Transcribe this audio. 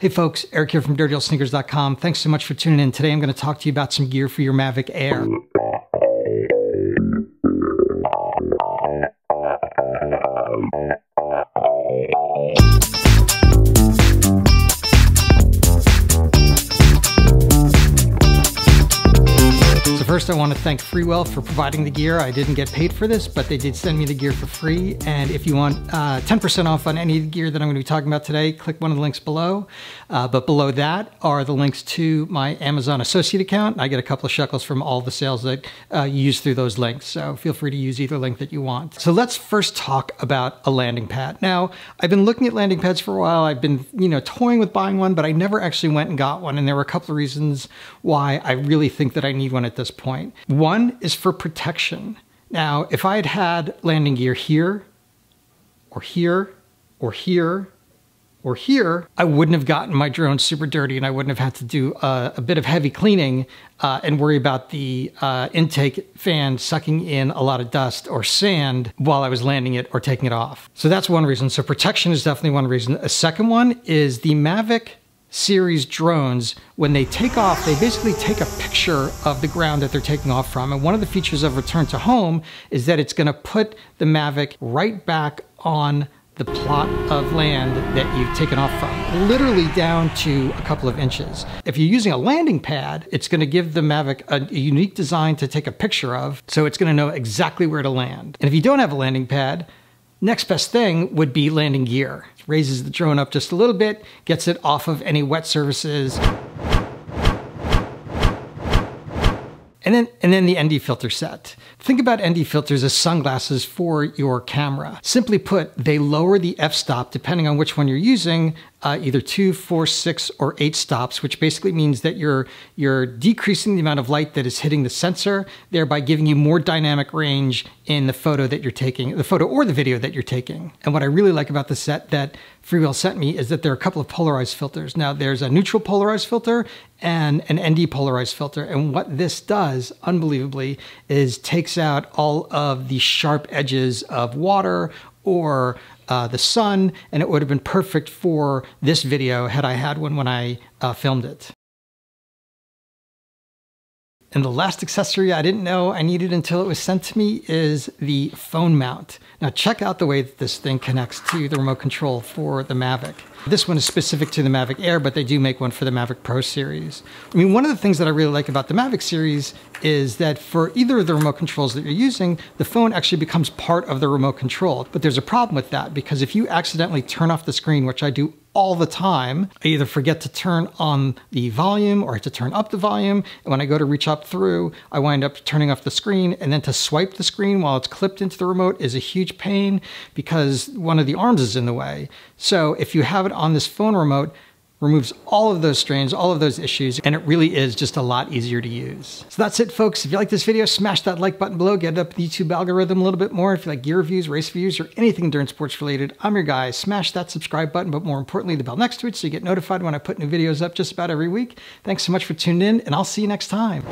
Hey folks, Eric here from DirtyOldSneakers.com. Thanks so much for tuning in. Today I'm going to talk to you about some gear for your Mavic Air. So first I want to thank Freewell for providing the gear. I didn't get paid for this, but they did send me the gear for free. And if you want 10% off on any of the gear that I'm going to be talking about today, click one of the links below. But below that are the links to my Amazon associate account. I get a couple of shekels from all the sales that you use through those links. So feel free to use either link that you want. So let's first talk about a landing pad. Now, I've been looking at landing pads for a while. I've been, toying with buying one, but I never actually went and got one. And there were a couple of reasons why I really think that I need one at this point. One is for protection. Now, if I had had landing gear here, or here, or here, or here, I wouldn't have gotten my drone super dirty and I wouldn't have had to do a bit of heavy cleaning and worry about the intake fan sucking in a lot of dust or sand while I was landing it or taking it off. So that's one reason. So protection is definitely one reason. A second one is the Mavic series drones, when they take off, they basically take a picture of the ground that they're taking off from. And one of the features of Return to Home is that it's going to put the Mavic right back on the plot of land that you've taken off from, literally down to a couple of inches. If you're using a landing pad, it's going to give the Mavic a unique design to take a picture of, so it's going to know exactly where to land. And if you don't have a landing pad, next best thing would be landing gear. Raises the drone up just a little bit, gets it off of any wet surfaces. And then the ND filter set. Think about ND filters as sunglasses for your camera. Simply put, they lower the f-stop depending on which one you're using, either 2, 4, 6, or 8 stops, which basically means that you're decreasing the amount of light that is hitting the sensor, thereby giving you more dynamic range in the photo that you're taking, the photo or the video that you're taking. And what I really like about the set that Freewell sent me is that there are a couple of polarized filters. Now there's a neutral polarized filter and an ND polarized filter. And what this does, unbelievably, is takes out all of the sharp edges of water or the sun, and it would have been perfect for this video had I had one when I filmed it. And the last accessory I didn't know I needed until it was sent to me is the phone mount. Now check out the way that this thing connects to the remote control for the Mavic. This one is specific to the Mavic Air, but they do make one for the Mavic Pro series. I mean, one of the things that I really like about the Mavic series is that for either of the remote controls that you're using, the phone actually becomes part of the remote control. But there's a problem with that, because if you accidentally turn off the screen, which I do all the time, I either forget to turn on the volume or I have to turn up the volume. And when I go to reach up through, I wind up turning off the screen, and then to swipe the screen while it's clipped into the remote is a huge pain because one of the arms is in the way. So if you have it on this phone remote, removes all of those strains, all of those issues, and it really is just a lot easier to use. So that's it, folks. If you like this video, smash that like button below, get it up in the YouTube algorithm a little bit more. If you like gear reviews, race reviews, or anything endurance sports related, I'm your guy. Smash that subscribe button, but more importantly, the bell next to it so you get notified when I put new videos up just about every week. Thanks so much for tuning in, and I'll see you next time.